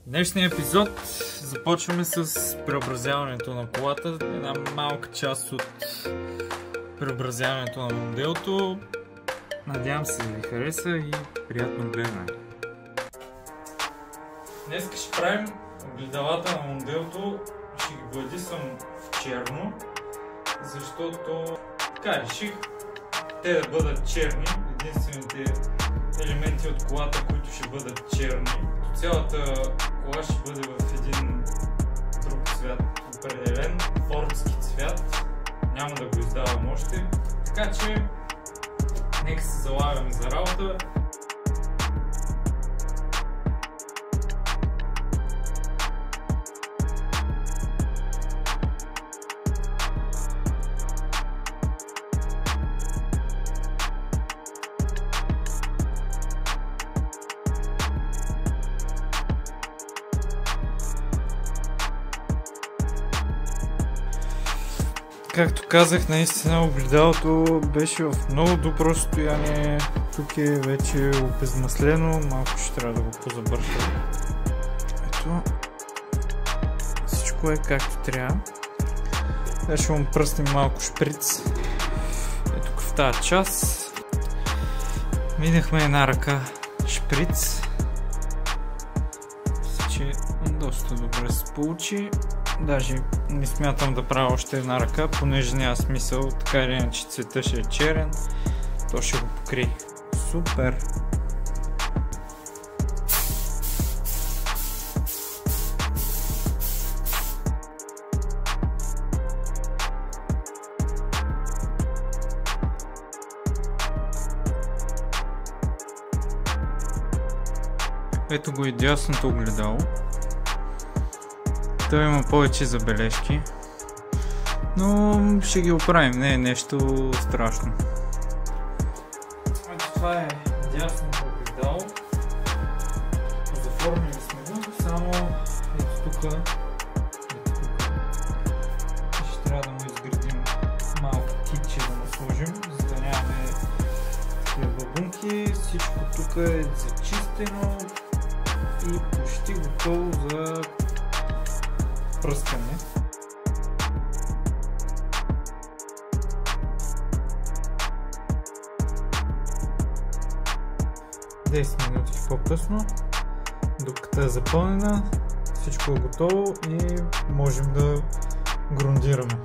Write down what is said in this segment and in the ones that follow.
Днешния епизод започваме с преобразяването на колата. Една малка част от преобразяването на Монделто. Надявам се да ви хареса и приятно гледане. Днес ще правим огледалата на Монделто. Ще ги гладисам в черно, защото така реших те да бъдат черни. Единствените елементи от колата, които ще бъдат черни. Цялата кола ще бъде в един друг цвят, определен фордски цвят. Няма да го издавам още. Така че нека се залагаме за работа. Както казах, наистина огледалото беше в много добро състояние. Тук е вече обезмаслено, малко ще трябва да го позабърша. Ето, всичко е както трябва. Сега ще му пръснем малко шприц. Ето тук в тази част. Минахме една ръка шприц. Мисля, че доста добре се получи. Даже не смятам да правя още една ръка, понеже няма смисъл, така или иначе цвета ще е черен, то ще го покрие. Супер! Ето го и дясното огледало. Той има повече забележки, но ще ги оправим, не е нещо страшно. Ето това е дясното огледало. Заформили сме го, само ето тук ще трябва да му изградим малко китче да му сложим, за да нямаме такива бабунки. Всичко тук е зачистено и почти готово за пръскане. 10 минути по-късно, докато е запълнена, всичко е готово и можем да грундираме.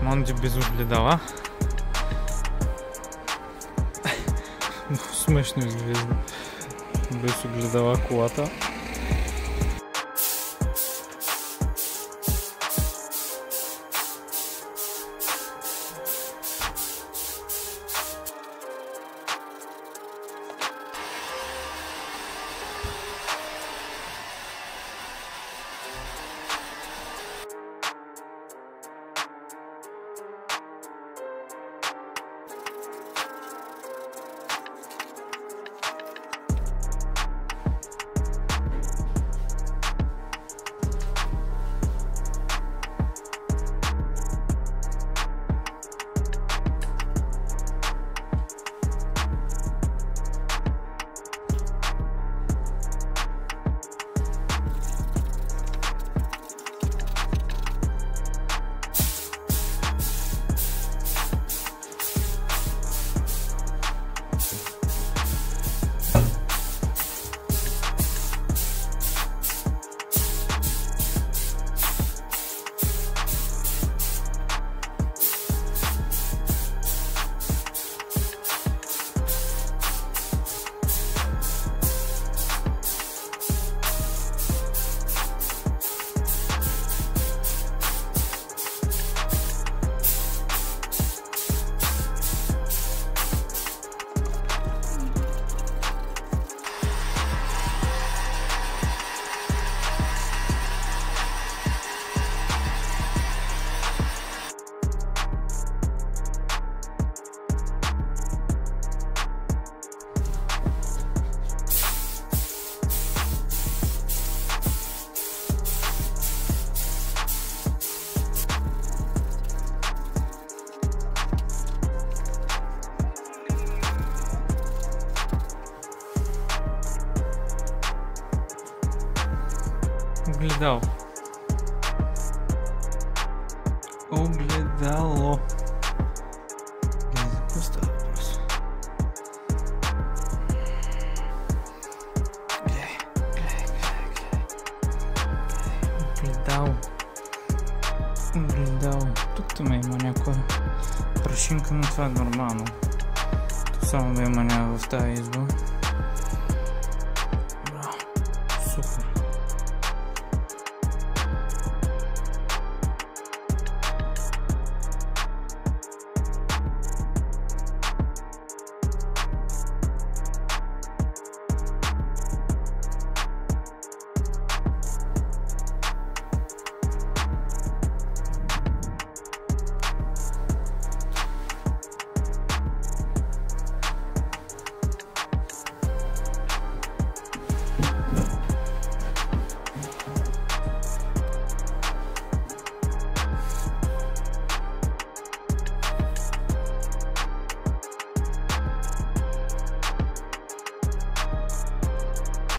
Монди без огледала. Много смешно изглежда без огледала колата. Огледало. Огледало. Гледай, за какво става въпрос? Гледай. Огледало. Огледало. Тук има някоя прашинка, но това е нормално. Само да има няма в тази изба.